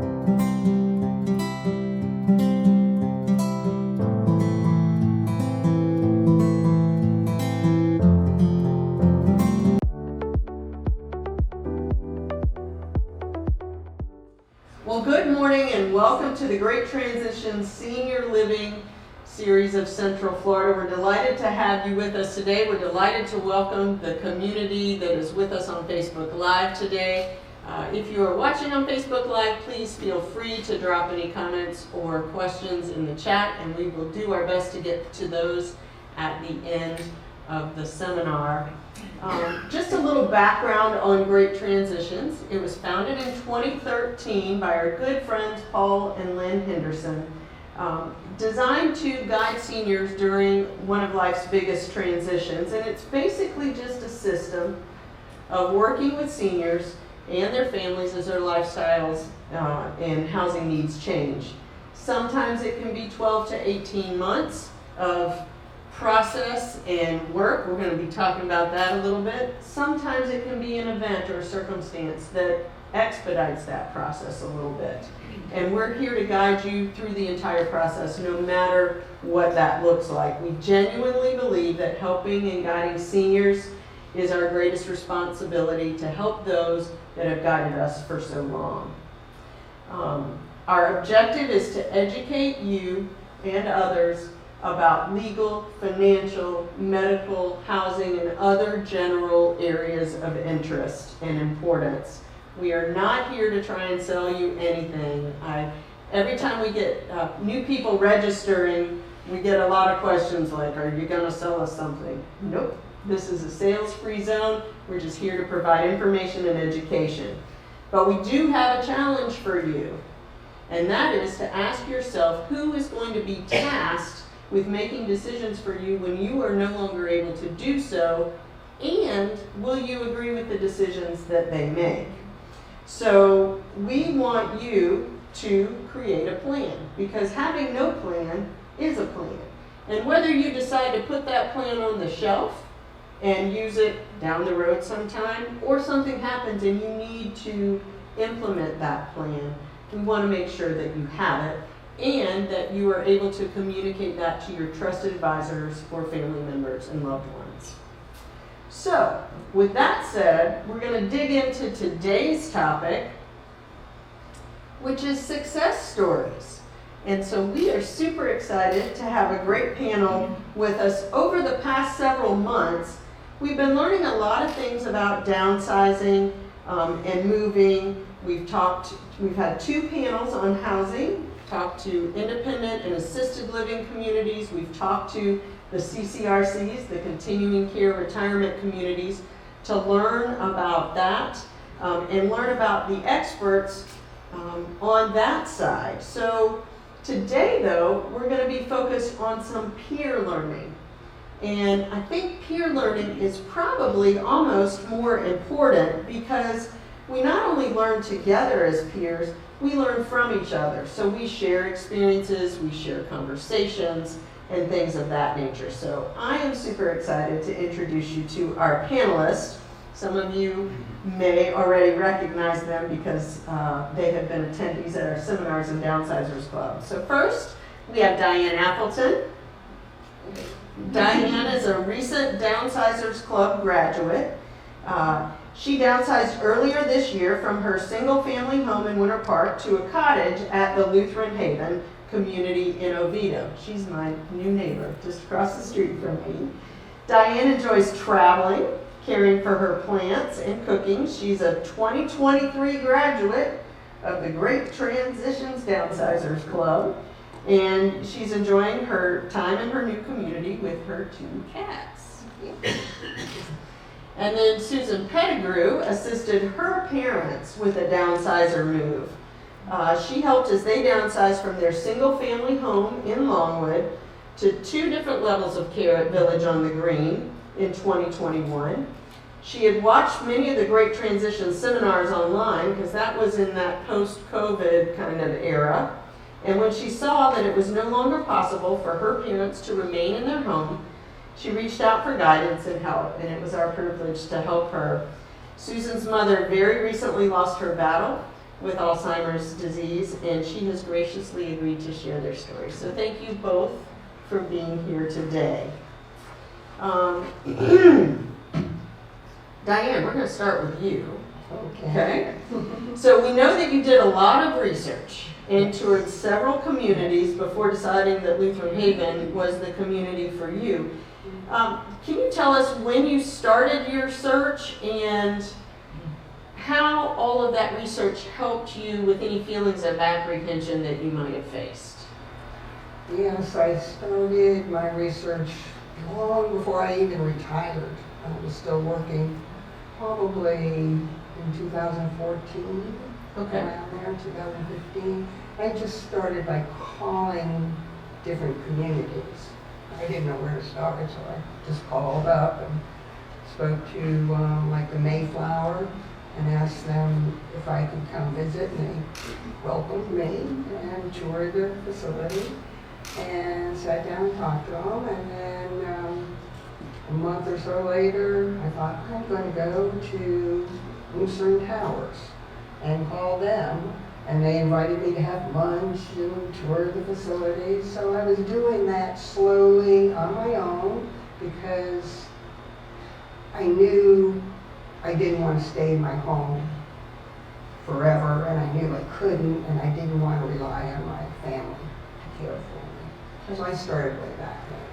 Well, good morning and welcome to the Great Transition Senior Living series of Central Florida. We're delighted to have you with us today. We're delighted to welcome the community that is with us on Facebook Live today. If you are watching on Facebook Live, please feel free to drop any comments or questions in the chat, and we will do our best to get to those at the end of the seminar. Just a little background on Great Transitions. It was founded in 2013 by our good friends Paul and Lynn Henderson, designed to guide seniors during one of life's biggest transitions. And it's basically just a system of working with seniors and their families as their lifestyles and housing needs change. Sometimes it can be 12 to 18 months of process and work. We're going to be talking about that a little bit. Sometimes it can be an event or a circumstance that expedites that process a little bit. And we're here to guide you through the entire process, no matter what that looks like. We genuinely believe that helping and guiding seniors is our greatest responsibility to help those that have guided us for so long. Our objective is to educate you and others about legal, financial, medical, housing, and other general areas of interest and importance. We are not here to try and sell you anything. Every time we get new people registering, we get a lot of questions like, are you going to sell us something? Nope. This is a sales-free zone. We're just here to provide information and education. But we do have a challenge for you, and that is to ask yourself who is going to be tasked with making decisions for you when you are no longer able to do so, and will you agree with the decisions that they make? So we want you to create a plan, because having no plan is a plan. And whether you decide to put that plan on the shelf and use it down the road sometime, or something happens and you need to implement that plan, we want to make sure that you have it and that you are able to communicate that to your trusted advisors or family members and loved ones. So, with that said, we're going to dig into today's topic, which is success stories. And so we are super excited to have a great panel with us. Over the past several months, we've been learning a lot of things about downsizing and moving. We've had 2 panels on housing, talked to independent and assisted living communities. We've talked to the CCRCs, the continuing care retirement communities, to learn about that and learn about the experts on that side. So today, though, we're going to be focused on some peer learning. And I think peer learning is probably almost more important, because we not only learn together as peers, we learn from each other. So we share experiences, we share conversations, and things of that nature. So I am super excited to introduce you to our panelists. Some of you may already recognize them because they have been attendees at our seminars and Downsizers Club. So first, we have Diane Appleton. Diane is a recent Downsizers Club graduate. She downsized earlier this year from her single-family home in Winter Park to a cottage at the Lutheran Haven community in Oviedo. She's my new neighbor, just across the street from me. Diane enjoys traveling, caring for her plants, and cooking. She's a 2023 graduate of the Great Transitions Downsizers Club, and she's enjoying her time in her new community with her 2 cats. And then Susan Pettigrew assisted her parents with a downsizer move. She helped as they downsized from their single-family home in Longwood to 2 different levels of care at Village on the Green in 2021. She had watched many of the Great Transition seminars online, because that was in that post-COVID kind of era. And when she saw that it was no longer possible for her parents to remain in their home, she reached out for guidance and help, and it was our privilege to help her. Susan's mother very recently lost her battle with Alzheimer's disease, and she has graciously agreed to share their story. So thank you both for being here today. Diane, we're going to start with you. Okay. So we know that you did a lot of research and toured several communities before deciding that Lutheran Haven was the community for you. Can you tell us when you started your search and how all of that research helped you with any feelings of apprehension that you might have faced? Yes, I started my research long before I even retired. I was still working probably in 2014, Okay. around there, 2015. I just started by calling different communities. I didn't know where to start, so I just called up and spoke to like the Mayflower and asked them if I could come visit, and they welcomed me and toured the facility and sat down and talked to them. And then a month or so later, I thought, I'm going to go to Lucerne Towers and call them. And they invited me to have lunch and tour the facility. So I was doing that slowly on my own because I knew I didn't want to stay in my home forever, and I knew I couldn't, and I didn't want to rely on my family to care for me. So I started way back then,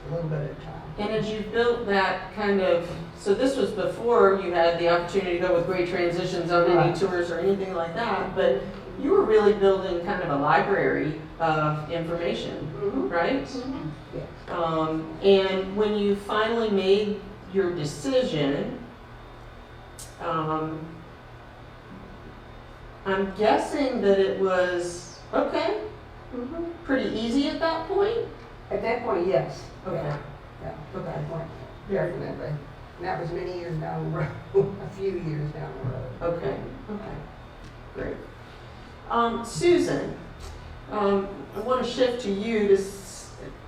a little bit at a time. And as you built that kind of, so this was before you had the opportunity to go with Great Transitions on any tours or anything like that, but you were really building kind of a library of information, right? Mm-hmm. Yes. And when you finally made your decision, I'm guessing that it was, okay, pretty easy at that point? At that point, yes. Okay. Yeah, at that point, definitely. And that was many years down the road, a few years down the road. Okay, great. Susan, I want to shift to you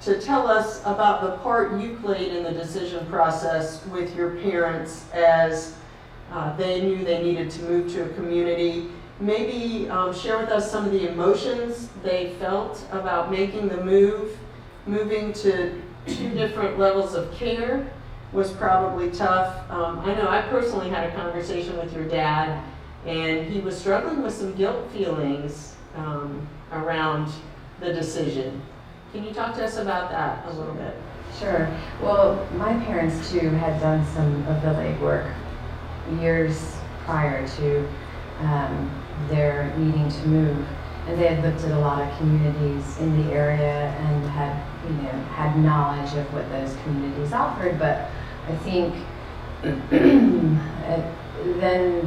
to tell us about the part you played in the decision process with your parents as they knew they needed to move to a community. Maybe share with us some of the emotions they felt about making the move. Moving to 2 different levels of care was probably tough. I know I personally had a conversation with your dad, and he was struggling with some guilt feelings around the decision. Can you talk to us about that a little bit? Sure. Well, my parents too had done some of the legwork years prior to their needing to move, and they had looked at a lot of communities in the area and had knowledge of what those communities offered. But I think then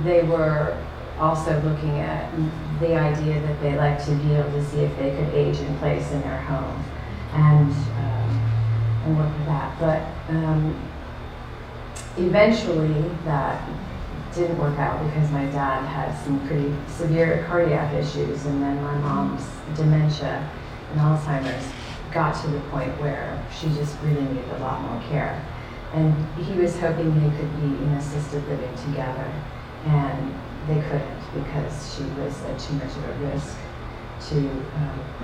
they were also looking at the idea that they like to be able to see if they could age in place in their home and work with that. But eventually that didn't work out because my dad had some pretty severe cardiac issues, and then my mom's dementia and Alzheimer's got to the point where she just really needed a lot more care. And he was hoping they could be in assisted living together, and they couldn't because she was at too much of a risk to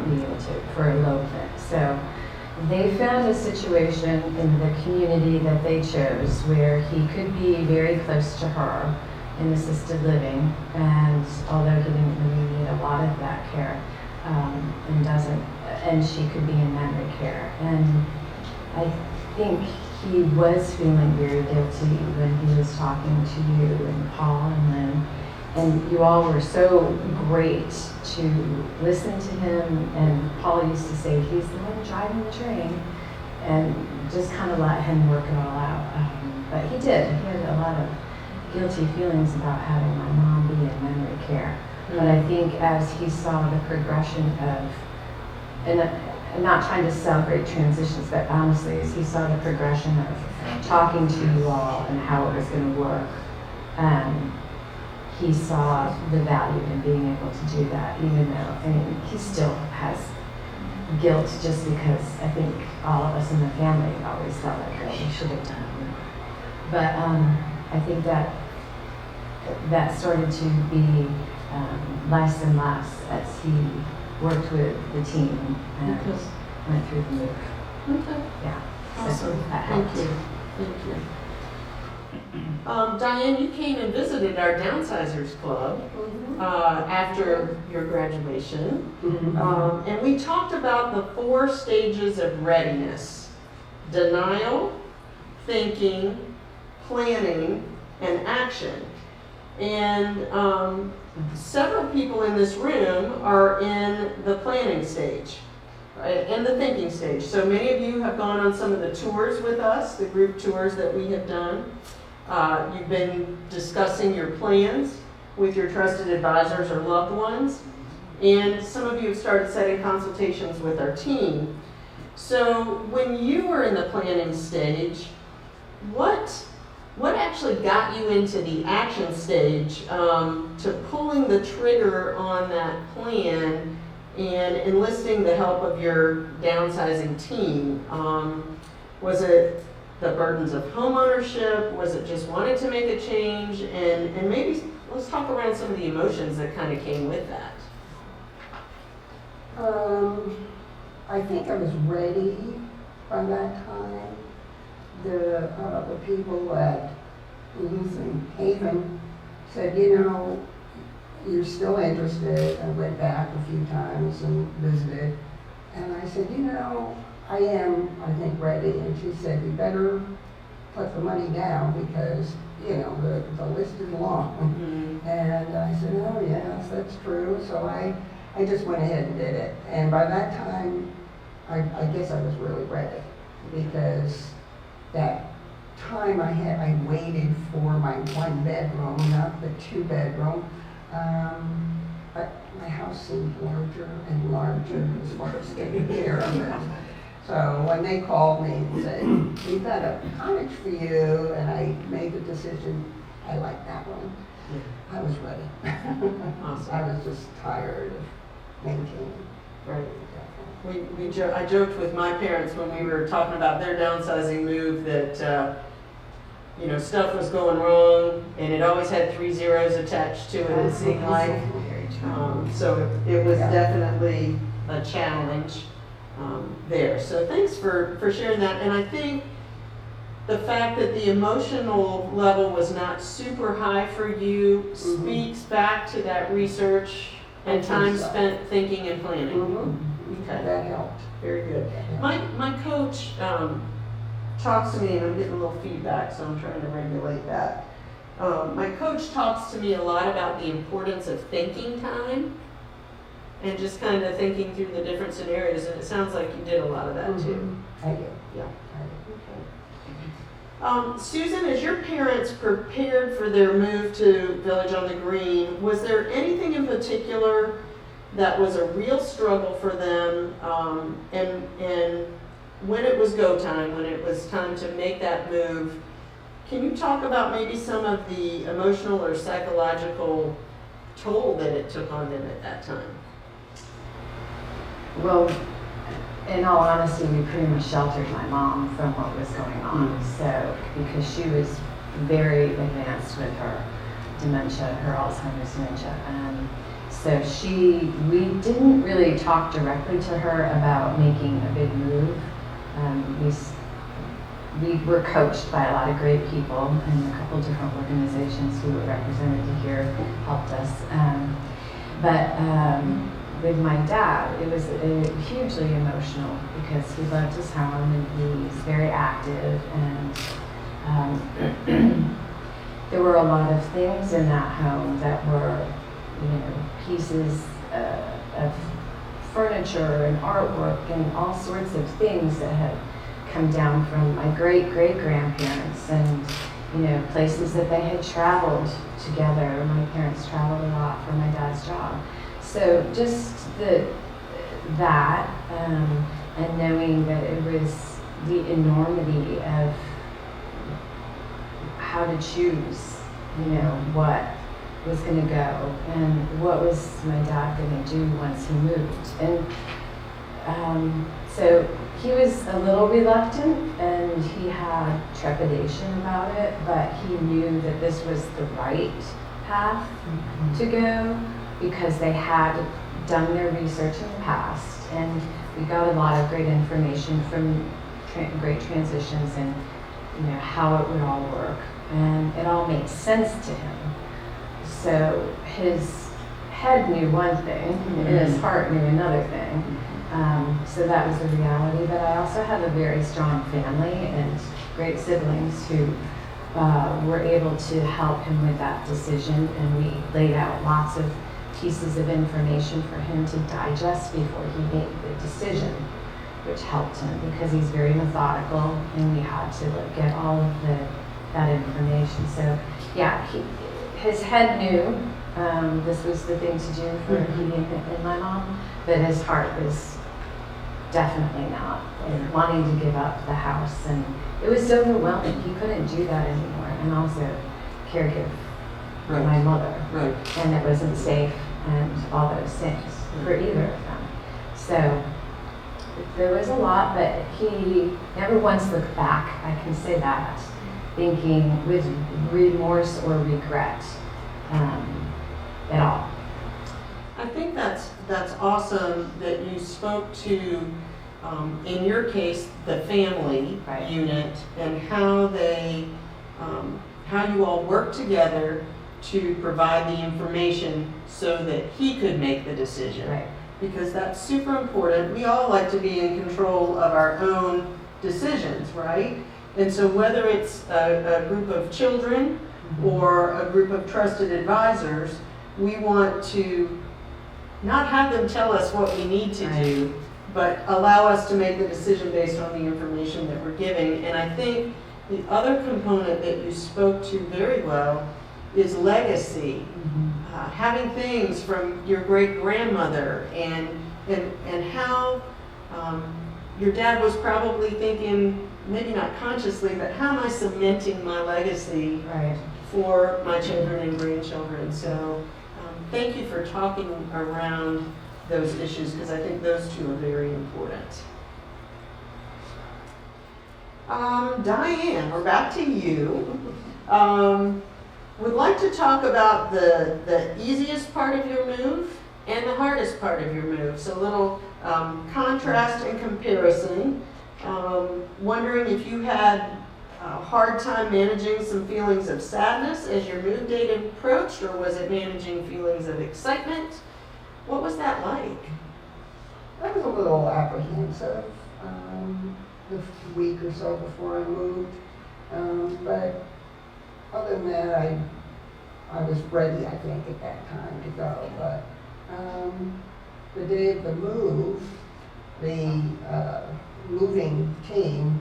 be able to, for elopement. So they found a situation in the community that they chose where he could be very close to her in assisted living, and although he didn't really need a lot of that care, and she could be in memory care. And I think he was feeling very guilty when he was talking to you and Paul and Lynn, and you all were so great to listen to him. And Paul used to say he's the one driving the train, and just kind of let him work it all out. But he did. He had a lot of guilty feelings about having my mom be in memory care. But I think as he saw the progression of, and I'm not trying to celebrate transitions, but honestly, as he saw the progression of talking to you all and how it was going to work, he saw the value in being able to do that, even though, I mean, he still has guilt just because I think all of us in the family always felt like, oh, we should have done it. But I think that started to be less and less as he worked with the team and Okay. went through the move. Okay. Yeah. So Awesome. that Thank helped. you. Thank you. Diane, you came and visited our Downsizers Club after your graduation. And we talked about the 4 stages of readiness: denial, thinking, planning, and action. And several people in this room are in the planning stage, right, and the thinking stage. So many of you have gone on some of the tours with us, the group tours that we have done. You've been discussing your plans with your trusted advisors or loved ones. And some of you have started setting consultations with our team. So when you were in the planning stage, what actually got you into the action stage, to pulling the trigger on that plan and enlisting the help of your downsizing team? Was it the burdens of homeownership? Was it just wanting to make a change? And maybe let's talk around some of the emotions that kind of came with that. I think I was ready by that time. The people at Lutheran Haven said, you're still interested. I went back a few times and visited. And I said, I am, I think, ready. And she said, you better put the money down because, the list is long. And I said, oh, yes, that's true. So I just went ahead and did it. And by that time, I guess I was really ready because that time I waited for my 1 bedroom, not the 2 bedroom. My house seemed larger and larger as far as taking care of it. So when they called me and said, we've got a cottage for you, and I made the decision, I like that one. I was ready. Awesome. I was just tired of maintaining. Right. I joked with my parents when we were talking about their downsizing move that, stuff was going wrong, and it always had 3 zeros attached to it, it seemed like. So it was definitely a challenge there. So thanks for sharing that. And I think the fact that the emotional level was not super high for you speaks back to that research and time spent thinking and planning. Okay. That helped. Very good. My coach talks to me, and I'm getting a little feedback, so I'm trying to regulate that. My coach talks to me a lot about the importance of thinking time and just kind of thinking through the different scenarios, and it sounds like you did a lot of that too. I did. Yeah. Susan, as your parents prepared for their move to Village on the Green, was there anything in particular that was a real struggle for them, and when it was go time, when it was time to make that move, can you talk about maybe some of the emotional or psychological toll that it took on them at that time? Well, in all honesty, we pretty much sheltered my mom from what was going on. So, because she was very advanced with her dementia, her Alzheimer's dementia. So we didn't really talk directly to her about making a big move. We were coached by a lot of great people, and a couple different organizations who were represented here helped us. But with my dad, it was hugely emotional because he loved his home and he's very active, and there were a lot of things in that home that were, pieces of furniture and artwork and all sorts of things that had come down from my great-great-grandparents, and places that they had traveled together. My parents traveled a lot for my dad's job. So just that and knowing that it was the enormity of how to choose, what was going to go and what was my dad going to do once he moved. And so he was a little reluctant and he had trepidation about it, but he knew that this was the right path to go. because they had done their research in the past, and we got a lot of great information from Great Transitions and how it would all work, and it all made sense to him. So his head knew one thing, and his heart knew another thing. So that was the reality. But I also have a very strong family and great siblings who were able to help him with that decision, and we laid out lots of pieces of information for him to digest before he made the decision, which helped him because he's very methodical, and we had to get all of that information. So yeah, his head knew this was the thing to do for he and my mom, but his heart was definitely not wanting to give up the house, and it was so overwhelming. He couldn't do that anymore, and also caregive for my mother, and it wasn't safe and all those things for either of them. So there was a lot, but he never once looked back, I can say that, thinking with remorse or regret at all. I think that's awesome that you spoke to, in your case, the family unit, and how you all work together to provide the information so that he could make the decision. Right. Because that's super important. We all like to be in control of our own decisions, right? And so whether it's a group of children or a group of trusted advisors, we want to not have them tell us what we need to do, but allow us to make the decision based on the information that we're giving. And I think the other component that you spoke to very well is legacy. Having things from your great-grandmother and how your dad was probably thinking, maybe not consciously, but how am I cementing my legacy for my children and grandchildren? So thank you for talking around those issues, because I think those two are very important. Diane, we're back to you. Would like to talk about the easiest part of your move and the hardest part of your move. So a little contrast and comparison. Wondering if you had a hard time managing some feelings of sadness as your move date approached, or was it managing feelings of excitement? What was that like? I was a little apprehensive the week or so before I moved, but other than that, I was ready, I think, at that time to go. But the day of the move, the moving team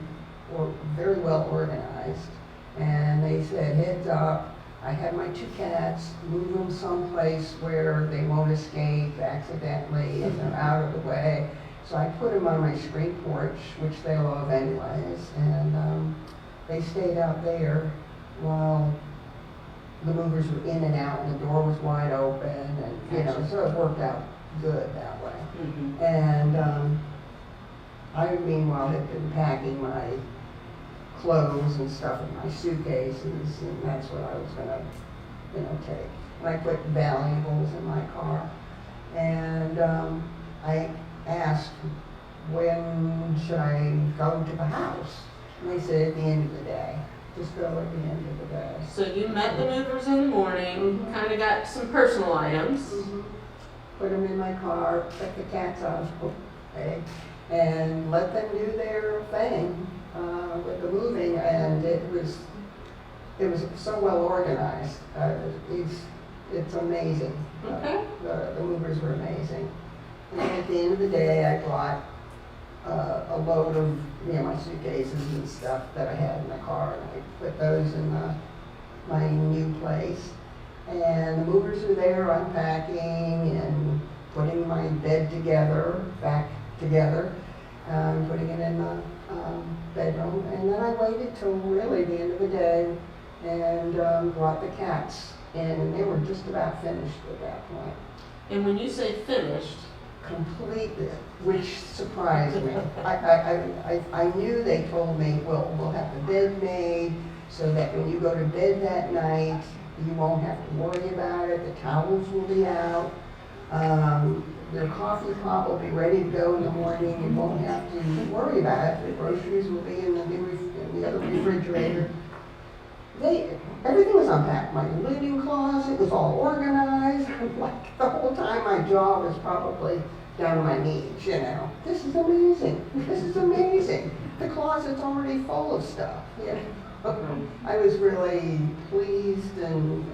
were very well organized, and they said, heads up, I have my 2 cats, move them someplace where they won't escape accidentally and they're out of the way. So I put them on my screen porch, which they love anyways, and they stayed out there while the movers were in and out, and the door was wide open, and so it worked out good that way. And I meanwhile had been packing my clothes and stuff in my suitcases, and that's what I was gonna, take. And I put valuables in my car, and I asked, when should I go to the house? And they said, at the end of the day. Just go at the end of the day. So you met the movers in the morning, kind of got some personal items. Put them in my car, let the cats out, and let them do their thing with the moving. And it was so well organized. It's amazing. Okay. The movers were amazing. And at the end of the day, I brought a load of my suitcases and stuff that I had in the car, and I put those in my new place. And the movers are there unpacking and putting my bed back together, putting it in the bedroom. And then I waited till really the end of the day and brought the cats in, and they were just about finished at that point. And when you say finished, completely, which surprised me. I knew they told me, well, we'll have the bed made so that when you go to bed that night, you won't have to worry about it. The towels will be out. Their coffee pot will be ready to go in the morning. You won't have to worry about it. The groceries will be in the other refrigerator. Everything was unpacked. My linen closet was all organized. Like the whole time my jaw was probably down to my knees, you know. This is amazing. This is amazing. The closet's already full of stuff, you know. I was really pleased and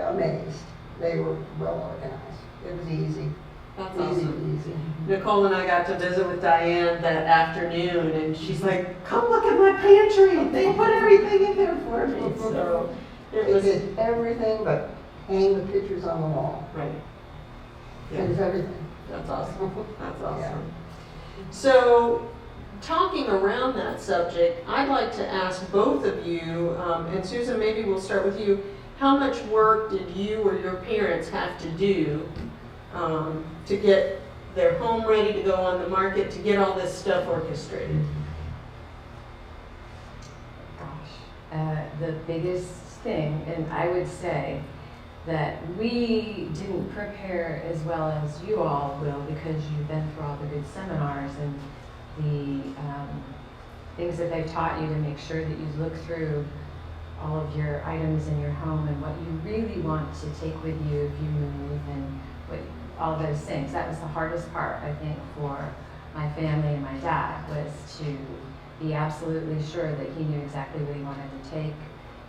amazed. They were well organized. It was easy. That's Easy, awesome. easy. Nicole and I got to visit with Diane that afternoon, and she's like, "Come look at my pantry. They put everything in there for me." So it They was did everything but hang the pictures on the wall. right. It was Yeah, everything. that's awesome. That's awesome. Yeah. So, talking around that subject, I'd like to ask both of you, and Susan, maybe we'll start with you. How much work did you or your parents have to do to get their home ready to go on the market, to get all this stuff orchestrated? Gosh, the biggest thing, and I would say that we didn't prepare as well as you all will because you've been through all the good seminars and the things that they've taught you to make sure that you look through all of your items in your home and what you really want to take with you if you move and what, all those things. That was the hardest part, I think, for my family and my dad, was to be absolutely sure that he knew exactly what he wanted to take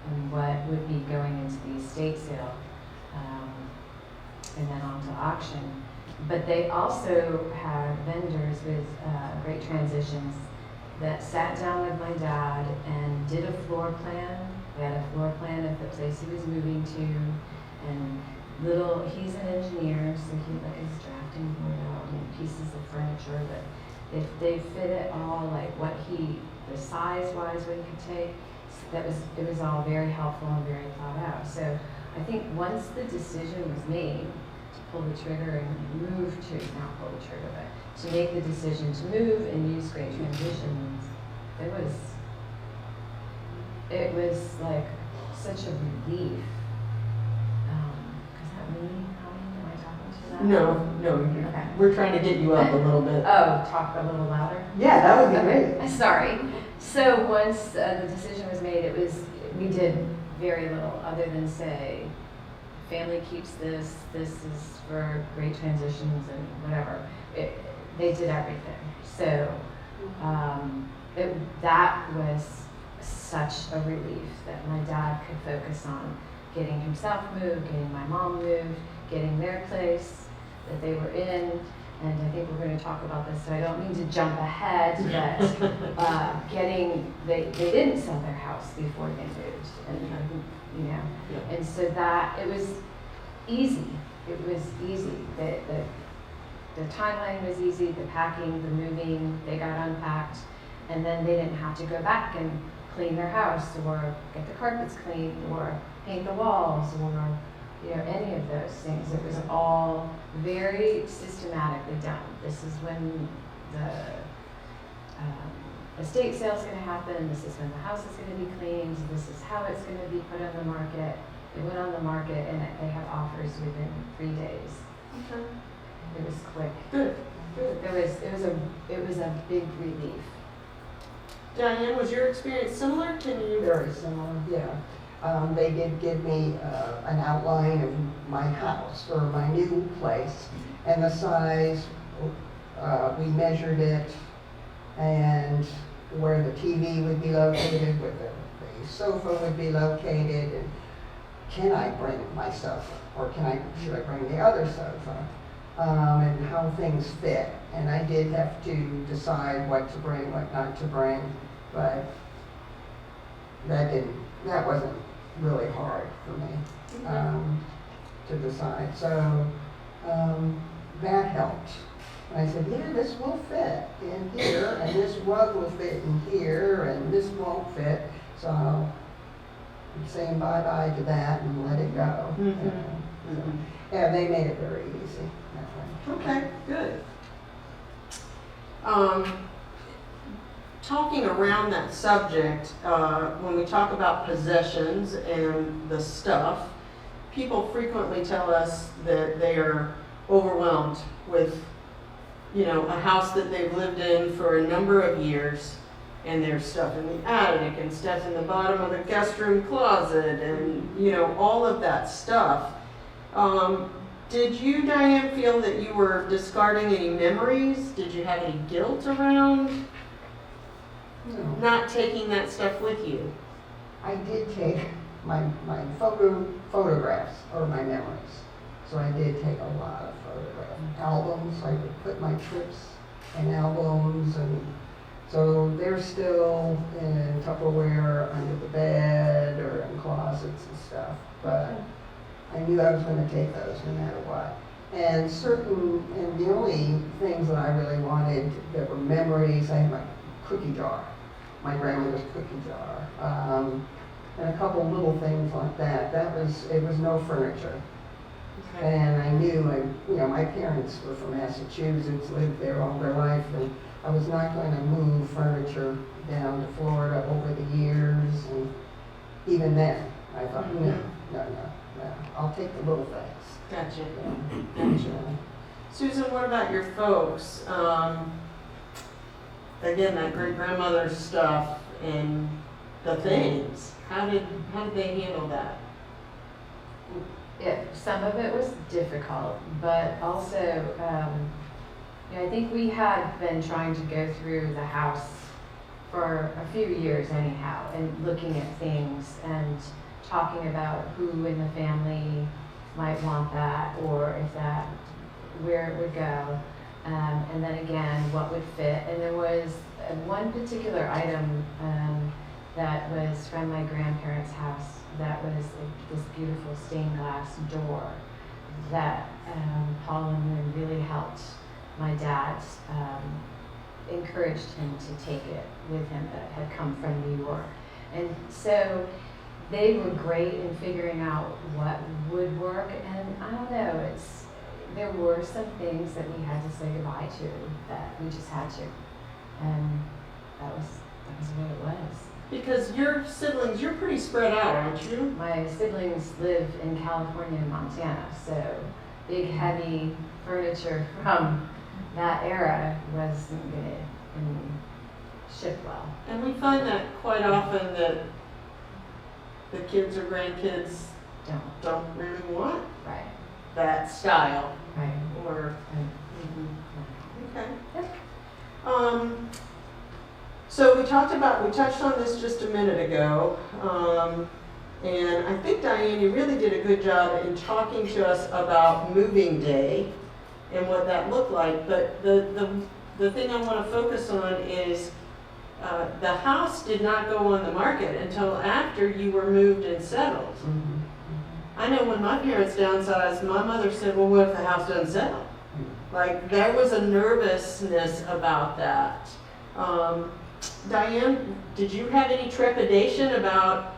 and what would be going into the estate sale and then on to auction. But they also had vendors with Great Transitions that sat down with my dad and did a floor plan. We had a floor plan of the place he was moving to, and he's an engineer, so he is drafting board out and pieces of furniture, but if they fit it all, like the size-wise, what he could take, it was all very helpful and very thought out. So I think once the decision was made to pull the trigger and move to, not pull the trigger, but to make the decision to move and use Great Transitions, it was like such a relief. Is that me? Am I talking to that? No, Okay. we're trying to get you up a little bit. Oh, talk a little louder? Yeah, that would be great. Okay. Sorry. So once the decision was made, we did very little other than say, family keeps this is for Great Transitions and whatever. They did everything. So that was such a relief that my dad could focus on getting himself moved, getting my mom moved, getting their place that they were in. And I think we're going to talk about this, so I don't mean to jump ahead, but they didn't sell their house before they moved, and and so that it was easy. It was easy. The timeline was easy. The packing, the moving, they got unpacked, and then they didn't have to go back and clean their house or get the carpets cleaned or paint the walls or any of those things. It was all very systematically done. This is when the estate sale is going to happen. This is when the house is going to be cleaned. This is how it's going to be put on the market. It went on the market and they had offers within 3 days. Okay. It was quick. Good. It was a big relief. Diane, was your experience similar? Can you? Very similar, yeah. They did give me an outline of my house or my new place and the size. We measured it and where the TV would be located, where the sofa would be located, and can I bring my sofa or should I bring the other sofa, and how things fit. And I did have to decide what to bring, what not to bring, but that wasn't really hard for me to decide. So that helped. I said, yeah, this will fit in here, and this rug will fit in here, and this won't fit. So I'm saying bye-bye to that and let it go. Yeah, they made it very easy that way. Okay, good. Talking around that subject, when we talk about possessions and the stuff, people frequently tell us that they are overwhelmed with, a house that they've lived in for a number of years, and there's stuff in the attic and stuff in the bottom of the guest room closet and, all of that stuff. Did you, Diane, feel that you were discarding any memories? Did you have any guilt around No. not taking that stuff with you? I did take my photographs or my memories. So I did take a lot of photographs. Albums, I would put my trips in albums, and so they're still in Tupperware under the bed or in closets and stuff. But I knew I was going to take those no matter what. And the only things that I really wanted that were memories, I had my cookie jar, my grandmother's cookie jar, and a couple little things like that. It was no furniture. Okay. And I knew, my parents were from Massachusetts, lived there all their life, and I was not going to move furniture down to Florida over the years. And even then, I thought, no, I'll take the little things. Gotcha. Yeah. Gotcha. Susan, what about your folks? Again, that great-grandmother stuff and the things. How did they handle that? Some of it was difficult, but also, I think we had been trying to go through the house for a few years anyhow, and looking at things and talking about who in the family might want that, or where it would go, and then again, what would fit. And there was one particular item that was from my grandparents' house that was this beautiful stained glass door that Paul and Lynn really helped my dad, encouraged him to take it with him, that had come from New York. And so they were great in figuring out what would work, and I don't know, there were some things that we had to say goodbye to, that we just had to, and that was what it was. Because your siblings, you're pretty spread out, aren't you? My siblings live in California and Montana, so big heavy furniture from that era wasn't going to ship well. And we find that quite often that the kids or grandkids don't really want Right. that style. Right. Or Right. okay. So we touched on this just a minute ago, and I think, Diane, you really did a good job in talking to us about moving day and what that looked like. But the thing I want to focus on is the house did not go on the market until after you were moved and settled. I know when my parents downsized, my mother said, well, what if the house doesn't sell? Like, there was a nervousness about that. Diane, did you have any trepidation about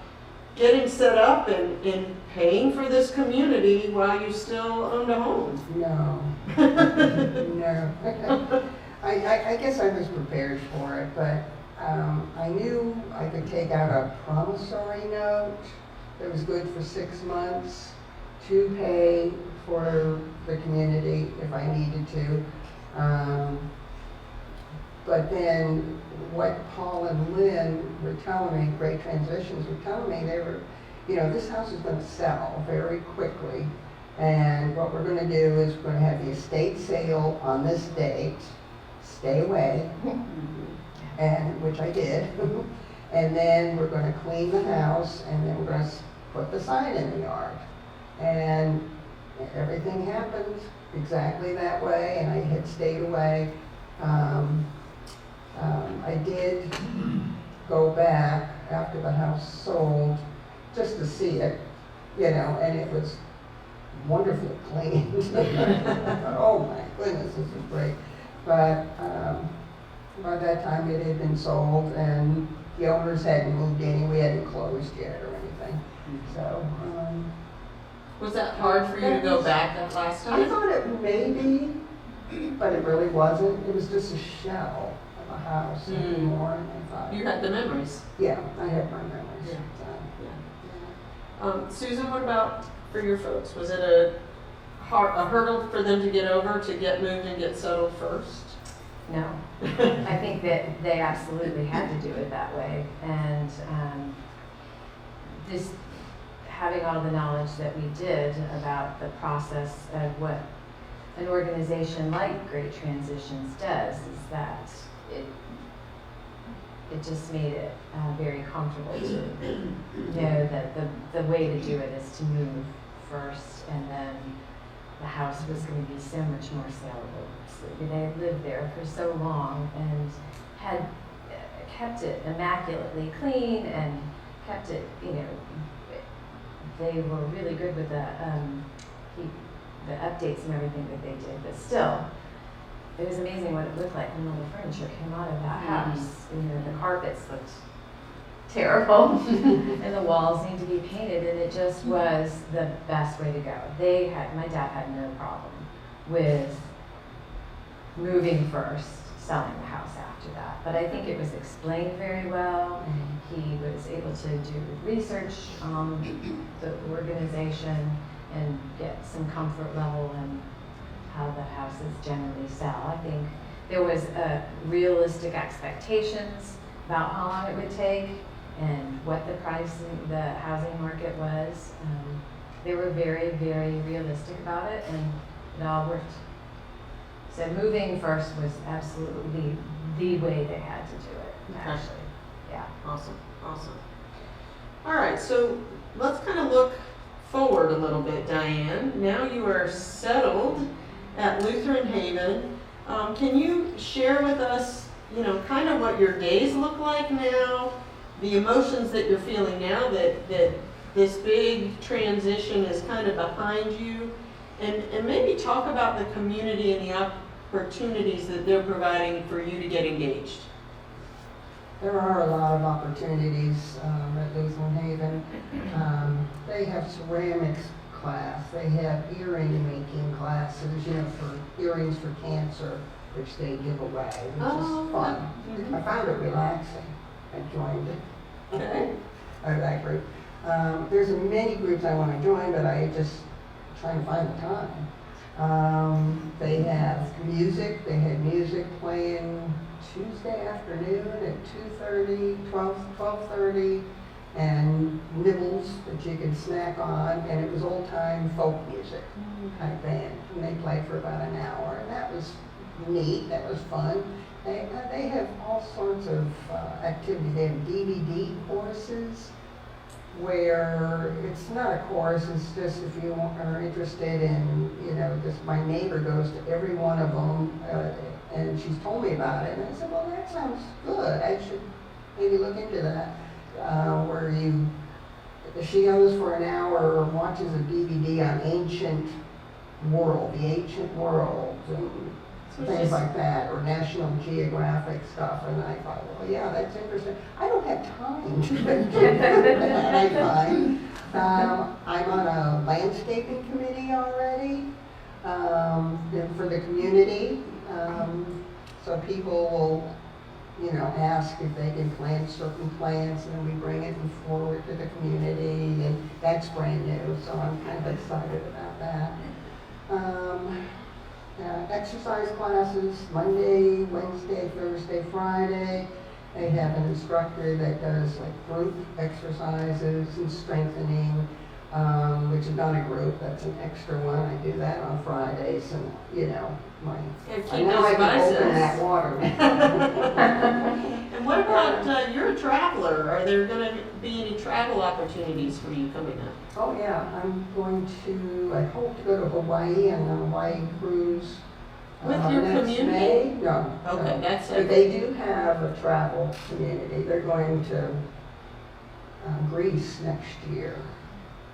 getting set up and paying for this community while you still owned a home? No. No. I guess I was prepared for it, but I knew I could take out a promissory note that was good for 6 months to pay for the community if I needed to. But then what Paul and Lynn were telling me, Great Transitions were telling me, they were, this house is going to sell very quickly. And what we're going to do is we're going to have the estate sale on this date, stay away, and which I did. And then we're going to clean the house, and then we're going to put the sign in the yard. And everything happened exactly that way, and I had stayed away. I did go back after the house sold just to see it, and it was wonderfully clean. Oh my goodness, this is great. But by that time it had been sold, and the owners hadn't moved in, we hadn't closed yet or anything. So, Was that hard for you to go back that last I time? thought it may be, but it really wasn't. It was just a shell of a house anymore. And I thought, You had the memories. yeah, I had my memories. Yeah. So, Susan, what about for your folks? Was it a a hurdle for them to get over to get moved and get settled first? No. I think that they absolutely had to do it that way. And just having all the knowledge that we did about the process of what an organization like Great Transitions does is that it just made it very comfortable to know that the way to do it is to move first, and then the house was going to be so much more saleable. So they had lived there for so long and had kept it immaculately clean and kept it, they were really good with the updates and everything that they did, but still, it was amazing what it looked like when all the furniture came out of that house. The carpets looked terrible, and the walls need to be painted, and it just was the best way to go. My dad had no problem with moving first, selling the house after that. But I think it was explained very well. He was able to do research on the organization and get some comfort level in how the houses generally sell. I think there was realistic expectations about how long it would take and what the price in the housing market was. They were very, very realistic about it, and it all worked. So moving first was absolutely the way they had to do it, actually. Yeah. Awesome. All right, so let's kind of look forward a little bit, Diane. Now you are settled at Lutheran Haven. Can you share with us, kind of what your days look like now, the emotions that you're feeling now that this big transition is kind of behind you, and maybe talk about the community and the opportunities that they're providing for you to get engaged? There are a lot of opportunities at Lutheran Haven. They have ceramics class, they have earring making classes, for earrings for cancer, which they give away, which is fun. I found it relaxing. I joined it. Okay. That group. There's many groups I want to join, but I just trying to find the time. They have music. They had music playing Tuesday afternoon at 2:30, 12:30, and nibbles that you could snack on, and it was old-time folk music type band, and they played for about an hour, and that was neat. That was fun. They have all sorts of activities. They have DVD courses where it's not a course, it's just if you are interested in, just my neighbor goes to every one of them, and she's told me about it, and I said, well, that sounds good. I should maybe look into that, where she goes for an hour or watches a DVD on the ancient world, and things like that, or National Geographic stuff, and I thought, well, yeah, that's interesting. I don't have time to do that, I find. I'm on a landscaping committee already for the community, so people will, ask if they can plant certain plants, and then we bring it forward to the community, and that's brand new, so I'm kind of excited about that. Exercise classes, Monday, Wednesday, Thursday, Friday. They have an instructor that does group exercises and strengthening, which is not a group, that's an extra one. I do that on Fridays, and I know I can open that water. And what about, you're a traveler. Are there going to be any travel opportunities for you coming up? Oh yeah, I hope to go to Hawaii on a Hawaii cruise. With your next community? May. No. Okay, no. But they do have a travel community. They're going to Greece next year,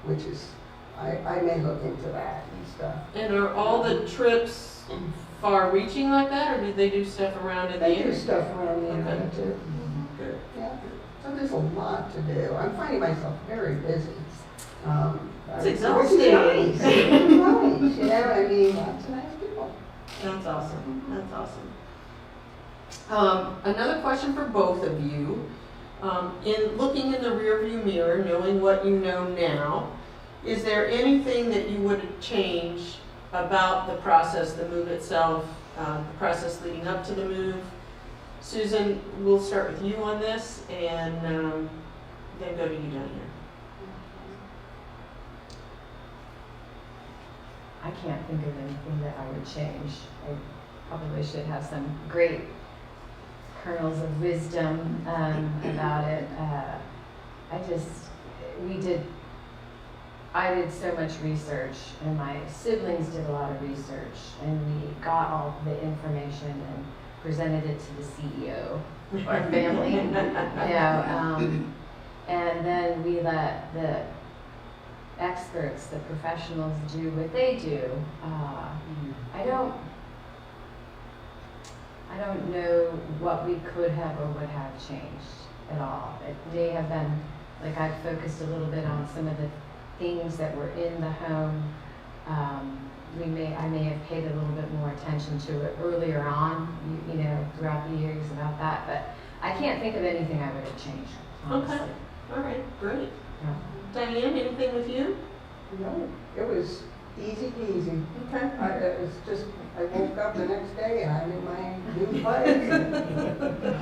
which is, I may look into that and stuff. And are all the trips far-reaching like that, or do they do stuff around in the area? They do stuff around the area too. Good. Yeah. So there's a lot to do. I'm finding myself very busy. It's exhausting. Which is nice. It's nice. Lots of nice people. That's awesome. Another question for both of you. In looking in the rearview mirror, knowing what you know now, is there anything that you would change about the process, the move itself, the process leading up to the move. Susan, we'll start with you on this and then go to you down here. I can't think of anything that I would change. I probably should have some great kernels of wisdom about it. I did so much research, and my siblings did a lot of research, and we got all the information and presented it to the CEO of our family. And then we let the experts, the professionals, do what they do. I don't know what we could have or would have changed at all. It may have been, like, I've focused a little bit on some of the things that were in the home. I may have paid a little bit more attention to it earlier on, throughout the years about that, but I can't think of anything I would have changed, honestly. Okay, all right, great. Yeah. Diane, anything with you? No, it was easy peasy. Okay. It was just, I woke up the next day and I'm in my new place.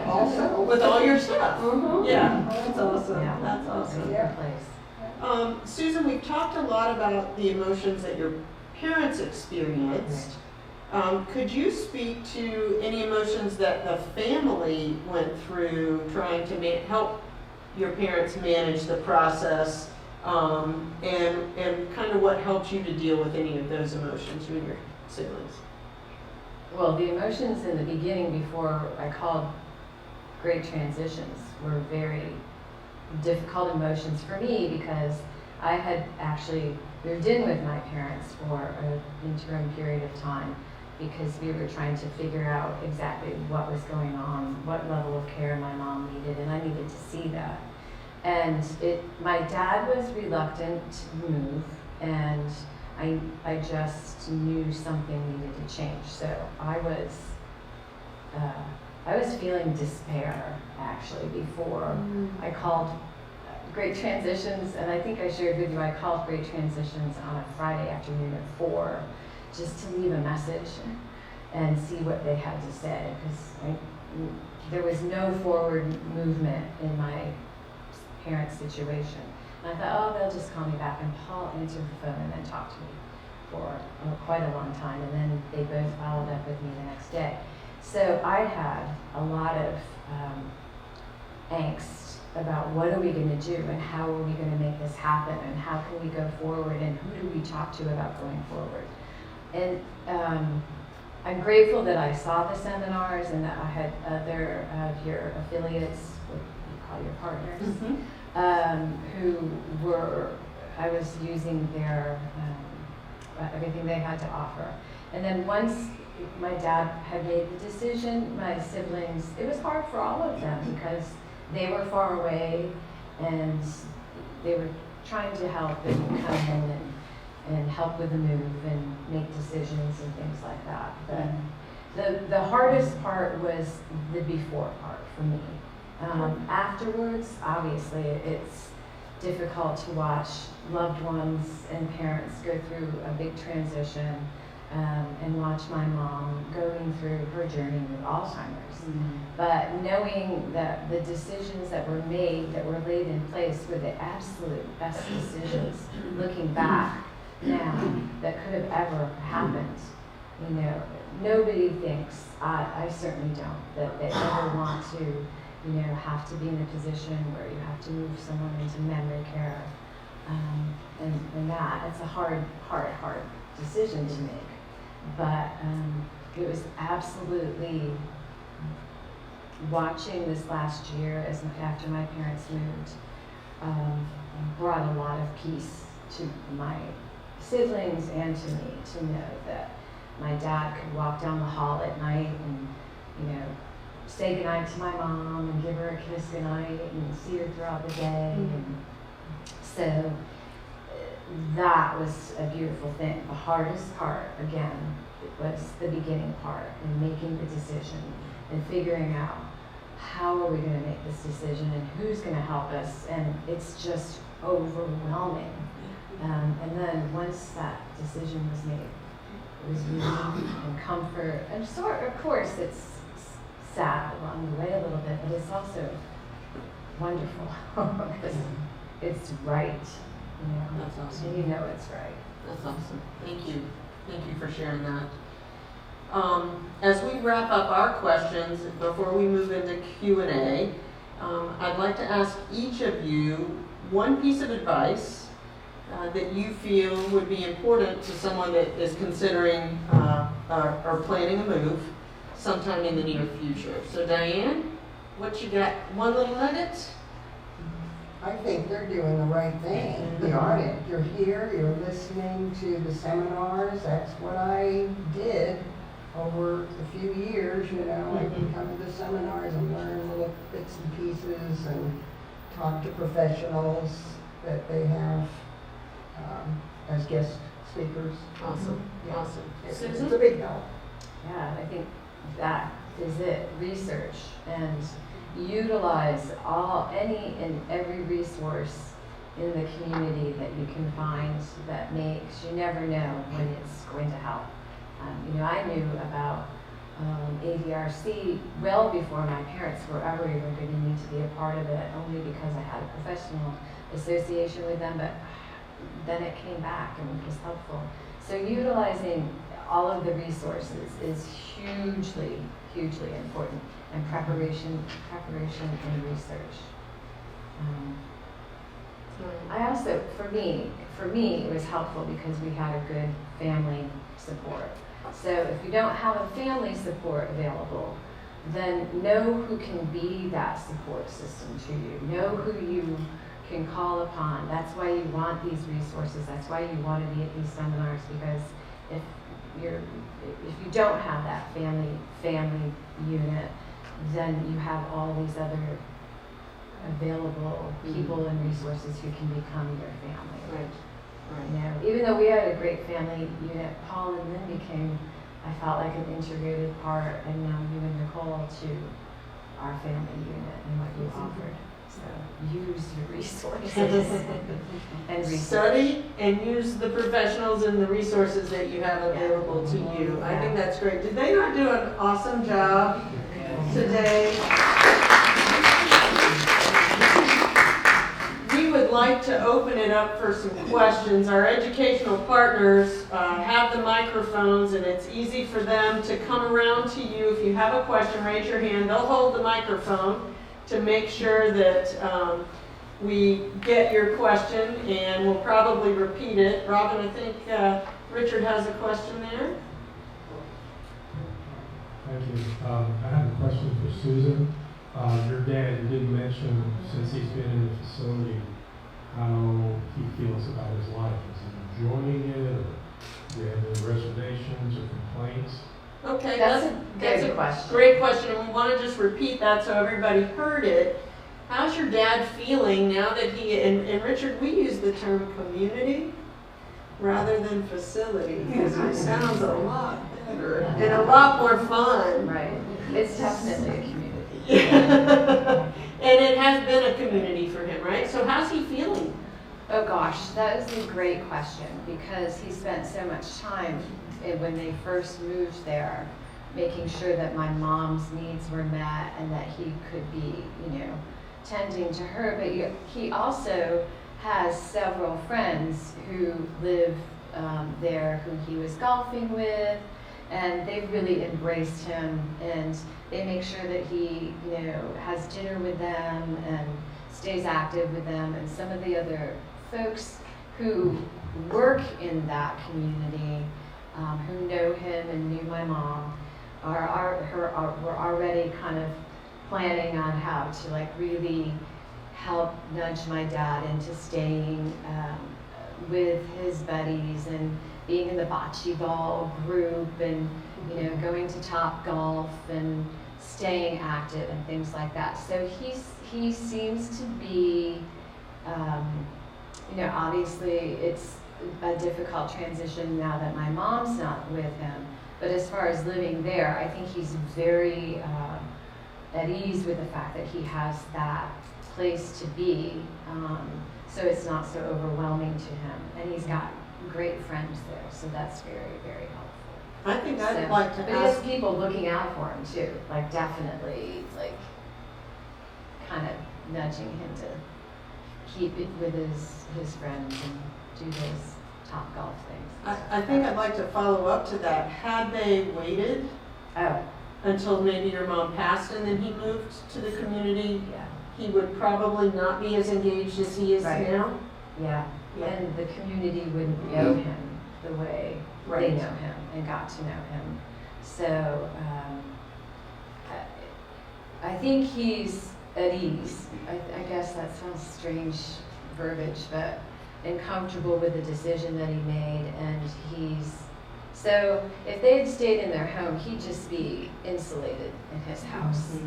Also. With all your stuff? Mhm. Yeah, that's awesome, Yeah. that's awesome. Yeah. Place. Susan, we've talked a lot about the emotions that your parents experienced. Could you speak to any emotions that the family went through trying to help your parents manage the process, and kind of what helped you to deal with any of those emotions, you and your siblings? Well, the emotions in the beginning, before I called great transitions, were very difficult emotions for me, because I had actually moved in with my parents for an interim period of time, because we were trying to figure out exactly what was going on, what level of care my mom needed, and I needed to see that. And my dad was reluctant to move, and I just knew something needed to change. So I was feeling despair, actually, before I called Great Transitions, and I think I shared with you, I called Great Transitions on a Friday afternoon at 4, just to leave a message and see what they had to say, because there was no forward movement in my parents' situation. And I thought, oh, they'll just call me back, and Paul answered the phone and then talked to me for quite a long time, and then they both followed up with me the next day. So I had a lot of angst about what are we going to do, and how are we going to make this happen, and how can we go forward, and who do we talk to about going forward. And I'm grateful that I saw the seminars, and that I had other of your affiliates, what you call your partners, I was using their, everything they had to offer. And then once my dad had made the decision, my siblings, it was hard for all of them, because they were far away, and they were trying to help and come in and help with the move and make decisions and things like that. But the hardest part was the before part for me. Afterwards, obviously, it's difficult to watch loved ones and parents go through a big transition, and watch my mom going through her journey with Alzheimer's. But knowing that the decisions that were made, that were laid in place, were the absolute best decisions, looking back now, that could have ever happened. Nobody thinks, I certainly don't, that they ever want to, have to be in a position where you have to move someone into memory care. And that, it's a hard decision to make. But it was absolutely, watching this last year after my parents moved, brought a lot of peace to my siblings and to me, to know that my dad could walk down the hall at night and, say goodnight to my mom and give her a kiss goodnight and see her throughout the day. And so that was a beautiful thing. The hardest part, again, was the beginning part, and making the decision and figuring out how are we going to make this decision and who's going to help us. And it's just overwhelming. And then once that decision was made, was relief and comfort. And of course, it's sad along the way a little bit, but it's also wonderful because it's right. That's awesome. And you know it's right. That's awesome. Thank you. Thank you for sharing that. As we wrap up our questions, before we move into Q&A, I'd like to ask each of you one piece of advice that you feel would be important to someone that is considering or planning a move sometime in the near future. So Diane, what you got? One little nugget? I think they're doing the right thing. The audit, you're here, you're listening to the seminars. That's what I did over a few years, I would come to the seminars and learn little bits and pieces and talk to professionals that they have as guest speakers. Awesome. Yeah. Awesome. It's Susan? a big help. Yeah, I think that is it. Research and utilize any and every resource in the community that you can find that makes, you never know when it's going to help. I knew about ADRC well before my parents were ever even going to need to be a part of it, only because I had a professional association with them, but then it came back and was helpful. So utilizing all of the resources is hugely, hugely important, and preparation and research. I also, for me, it was helpful because we had a good family support. So if you don't have a family support available, then know who can be that support system to you. Know who you can call upon. That's why you want these resources. That's why you want to be at these seminars, because if you don't have that family unit, then you have all these other available people and resources who can become your family. Right. Even though we had a great family unit, Paul and Lynn became, I felt like an integrated part, and now you and Nicole to our family unit and what you offered. So use your resources and research. Study and use the professionals and the resources that you have available to you. I think that's great. Did they not do an awesome job today? We would like to open it up for some questions. Our educational partners have the microphones, and it's easy for them to come around to you. If you have a question, raise your hand. They'll hold the microphone to make sure that we get your question, and we'll probably repeat it. Robin, I think Richard has a question there. Thank you. I have a question for Susan. Your dad, you did mention, since he's been in the facility, how he feels about his life. Is he enjoying it, or do you have any reservations or complaints? Okay, That's that's a a question. great question, and we want to just repeat that so everybody heard it. How's your dad feeling now that and Richard, we use the term community rather than facility, because it sounds a lot better and a lot more fun. Right. It's definitely a community. And it has been a community for him, right? So how's he feeling? Oh gosh, that is a great question, because he spent so much time when they first moved there, making sure that my mom's needs were met and that he could be, tending to her. But he also has several friends who live there who he was golfing with, and they really embraced him, and they make sure that he, has dinner with them and stays active with them. And some of the other folks who work in that community, who know him and knew my mom, were already kind of planning on how to really help nudge my dad into staying with his buddies and being in the bocce ball group and going to Top Golf and staying active and things like that. So he seems to be, obviously it's a difficult transition now that my mom's not with him. But as far as living there, I think he's very at ease with the fact that he has that place to be. So it's not so overwhelming to him. And he's got great friends there, so that's very, very helpful. I think I'd So- like to But he has ask, people looking out for him too, like definitely, like kind of nudging him to keep it with his friends and do those top golf things. I think I'd like to follow up to that. Had they waited Oh, until maybe your mom passed and then he moved to the community, yeah, he would probably not be as engaged as he is Right. now? yeah. Yeah. And the community wouldn't know him the way they Right. know him and got to know him. So I think he's at ease. I guess that sounds strange verbiage, but and comfortable with the decision that he made, and so if they had stayed in their home, he'd just be insulated in his house.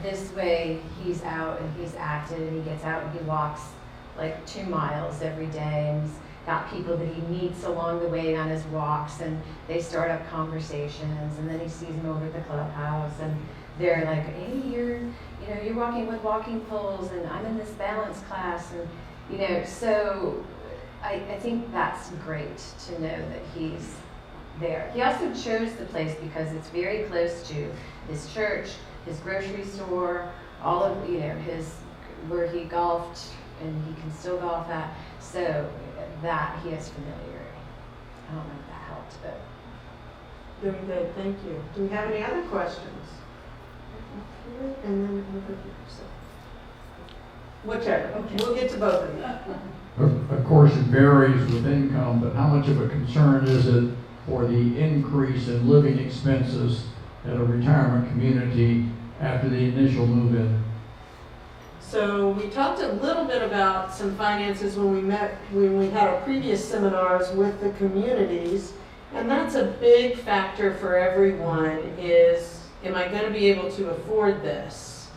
This way, he's out and he's active, and he gets out and he walks like 2 miles every day, and he's got people that he meets along the way on his walks, and they start up conversations, and then he sees them over at the clubhouse, and they're like, hey, you're walking with walking poles, and I'm in this balance class, and so I think that's great to know that he's there. He also chose the place because it's very close to his church, his grocery store, all of his where he golfed and he can still golf at. So that he has familiarity. I don't know if that helped, but Very good, thank you. Do we have any other questions? And then over here, so. Whichever, we'll get to both of you. Of course, it varies with income, but how much of a concern is it for the increase in living expenses at a retirement community after the initial move-in? So we talked a little bit about some finances when we had our previous seminars with the communities. And that's a big factor for everyone is, am I going to be able to afford this?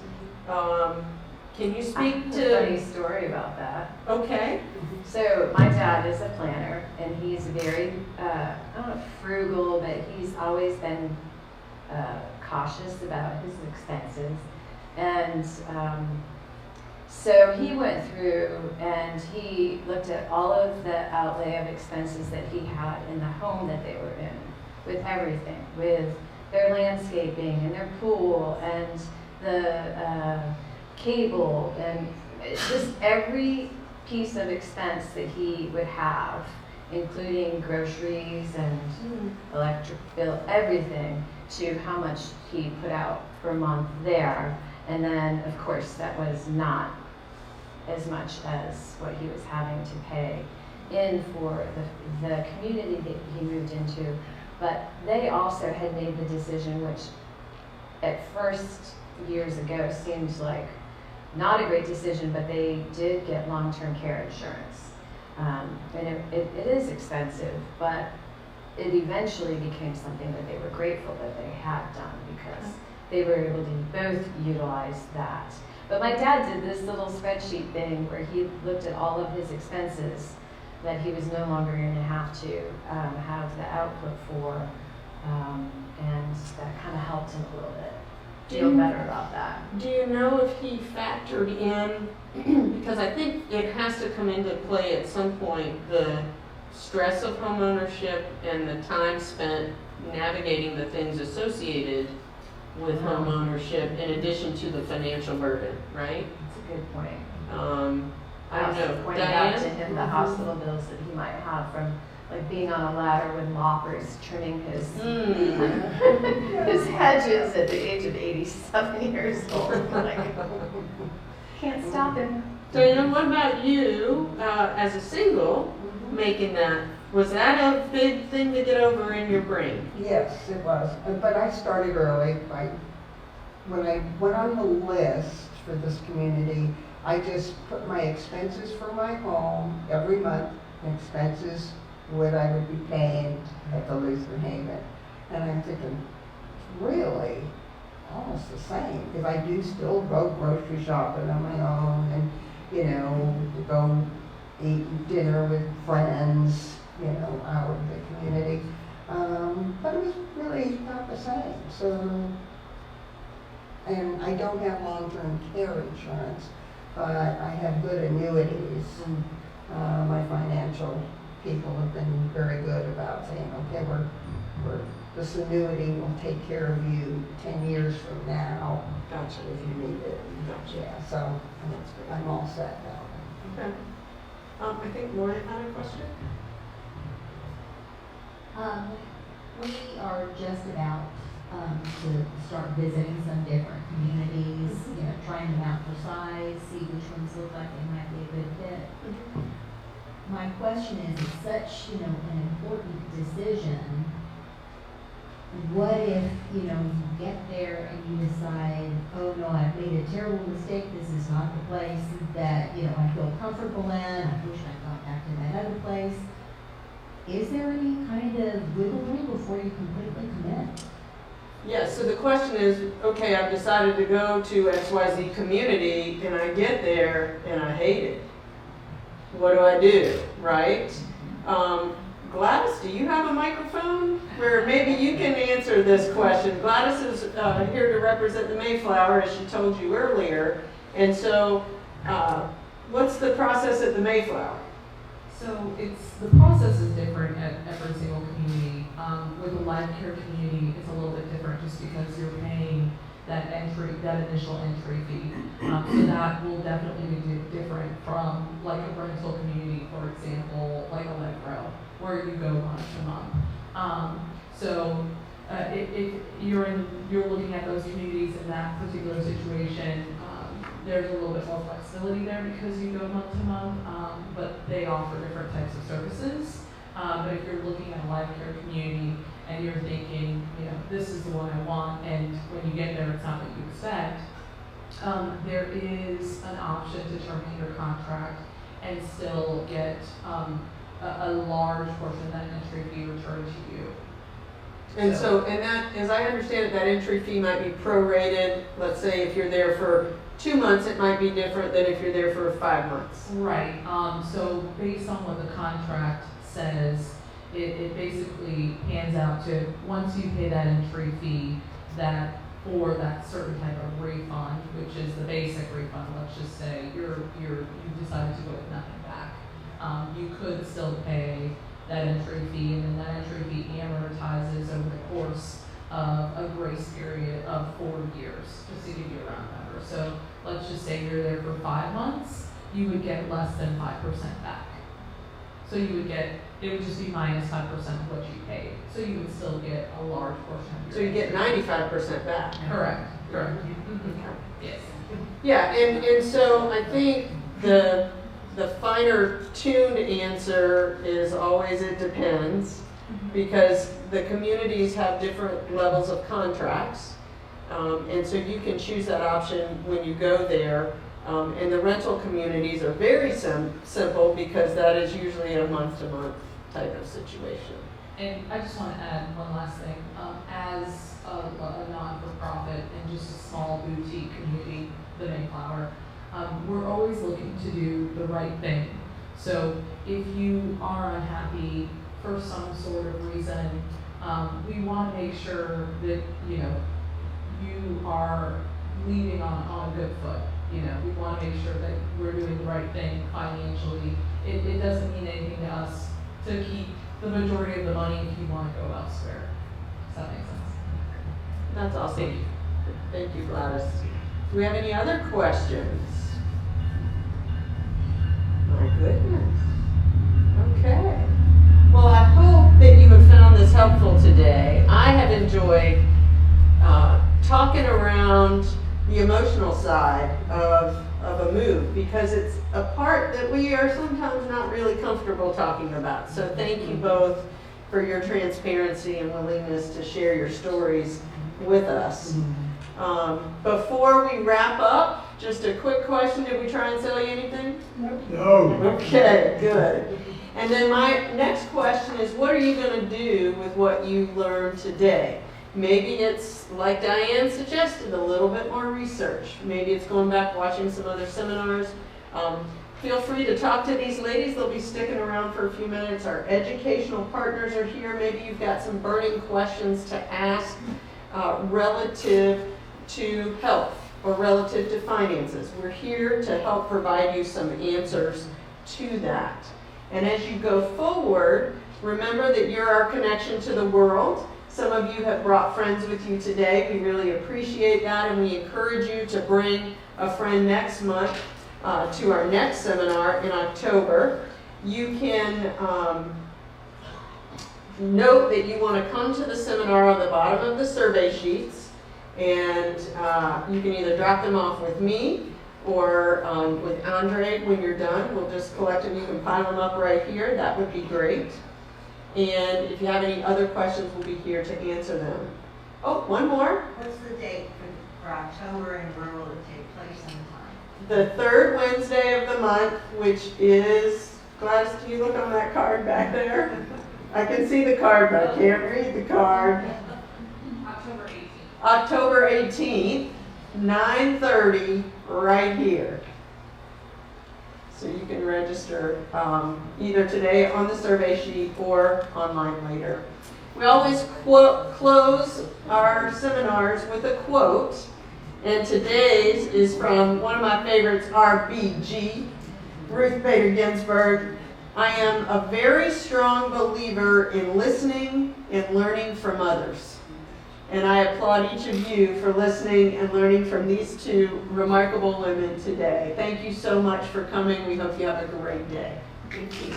Can you I speak have a funny to, story about that. okay, So my dad is a planner, and he's very, I don't know, frugal, but he's always been cautious about his expenses. And so he went through and he looked at all of the outlay of expenses that he had in the home that they were in, with everything, with their landscaping and their pool and the cable and just every piece of expense that he would have, including groceries and electric bill, everything, to how much he put out per month there. And then, of course, that was not as much as what he was having to pay in for the community that he moved into. But they also had made the decision, which at first years ago seemed like not a great decision, but they did get long-term care insurance. And it is expensive, but it eventually became something that they were grateful that they had done because they were able to both utilize that. But my dad did this little spreadsheet thing where he looked at all of his expenses that he was no longer going to have to have the output for, and that kind of helped him a little bit feel better about that. do you know if he factored in, because I think it has to come into play at some point, the stress of homeownership and the time spent navigating the things associated with homeownership in addition to the financial burden, right? That's a good point. I don't also know, pointed out to Diane? him the hospital bills that he might have from like being on a ladder with loppers trimming his his hedges at the age of 87 years old. Like, can't stop him. Diane, what about you, as a single, making that? Was that a big thing to get over in your brain? Yes, it was. But I started early. When I went on the list for this community, I just put my expenses for my home every month, expenses what I would be paying at the Lutheran Haven. And I'm thinking, really, almost the same. Because I do still go grocery shopping on my own and, go eat dinner with friends, out in the community. But it was really not the same. So, and I don't have long-term care insurance, but I have good annuities. My financial people have been very good about saying, okay, we're or this annuity will take care of you 10 years from now Gotcha. if you need it. Gotcha. Yeah, so That's great. I'm all set now. Okay. I think Lauren had a question. We are just about to start visiting some different communities, you know, trying them out for size, see which ones look like they might be a good fit. My question is, it's such, you know, an important decision. What if, you know, you get there and you decide, oh no, I've made a terrible mistake, this is not the place that, you know, I feel comfortable in, I wish I'd gone back to that other place. Is there any kind of wiggle room before you completely commit? Yeah, so the question is, okay, I've decided to go to XYZ community and I get there and I hate it. What do I do, right? Gladys, do you have a microphone where maybe you can answer this question? Gladys is here to represent the Mayflower, as she told you earlier. And so, what's the process at the Mayflower? So the process is different at every single community. With a life care community, it's a little bit different just because you're paying that initial entry fee. So that will definitely be different from like a rental community, for example, like a Allegro, where you go month to month. If you're looking at those communities in that particular situation, there's a little bit more flexibility there because you go month to month, but they offer different types of services. But if you're looking at a life care community and you're thinking, you know, this is the one I want, and when you get there, it's not what you expect, there is an option to terminate your contract and still get a large portion of that entry fee returned to you. And and that, as I understand it, that entry fee might be prorated. Let's say if you're there for 2 months, it might be different than if you're there for 5 months. Right. So based on what the contract says, it basically pans out to once you pay that entry fee, that for that certain type of refund, which is the basic refund, let's just say you decided to go with nothing back. You could still pay that entry fee, and then that entry fee amortizes over the course of a grace period of 4 years, just to give you a round number. So let's just say you're there for 5 months, you would get less than 5% back. So it would just be minus 5% of what you paid. So you would still get a large portion of your. So you get 95% back. Correct. Yes. Yeah, and so I think the finer tuned answer is always it depends, because the communities have different levels of contracts, and so you can choose that option when you go there. And the rental communities are very simple because that is usually a month-to-month type of situation. And I just want to add one last thing. As a non-for-profit and just a small boutique community, the Mayflower, we're always looking to do the right thing. So if you are unhappy for some sort of reason, we want to make sure that you are leaving on a good foot. We want to make sure that we're doing the right thing financially. It doesn't mean anything to us to keep the majority of the money if you want to go elsewhere. Does that make sense? That's awesome. Thank you. Thank you, Gladys. Do we have any other questions? My goodness. Okay. Well, I hope that you have found this helpful today. I have enjoyed talking around the emotional side of a move, because it's a part that we are sometimes not really comfortable talking about. So thank you both for your transparency and willingness to share your stories with us. Before we wrap up, just a quick question. Did we try and sell you anything? No. Okay, good. And then my next question is, what are you going to do with what you learned today? Maybe it's, like Diane suggested, a little bit more research. Maybe it's going back, watching some other seminars. Feel free to talk to these ladies. They'll be sticking around for a few minutes. Our educational partners are here. Maybe you've got some burning questions to ask relative to health or relative to finances. We're here to help provide you some answers to that. And as you go forward, Remember that you're our connection to the world. Some of you have brought friends with you today. We really appreciate that, and we encourage you to bring a friend next month to our next seminar in October. You can note that you want to come to the seminar on the bottom of the survey sheets, and you can either drop them off with me or with Andre when you're done. We'll just collect them. You can pile them up right here. That would be great. And if you have any other questions, we'll be here to answer them. Oh, one more. What's the date for October and where will it take place sometime? The third Wednesday of the month, which is, Gladys, can you look on that card back there? I can see the card, but I can't read the card. October 18th. October 18th, 9:30, right here. So you can register either today on the survey sheet or online later. We always close our seminars with a quote, and today's is from one of my favorites, RBG, Ruth Bader Ginsburg. I am a very strong believer in listening and learning from others. And I applaud each of you for listening and learning from these two remarkable women today. Thank you so much for coming. We hope you have a great day. Thank you.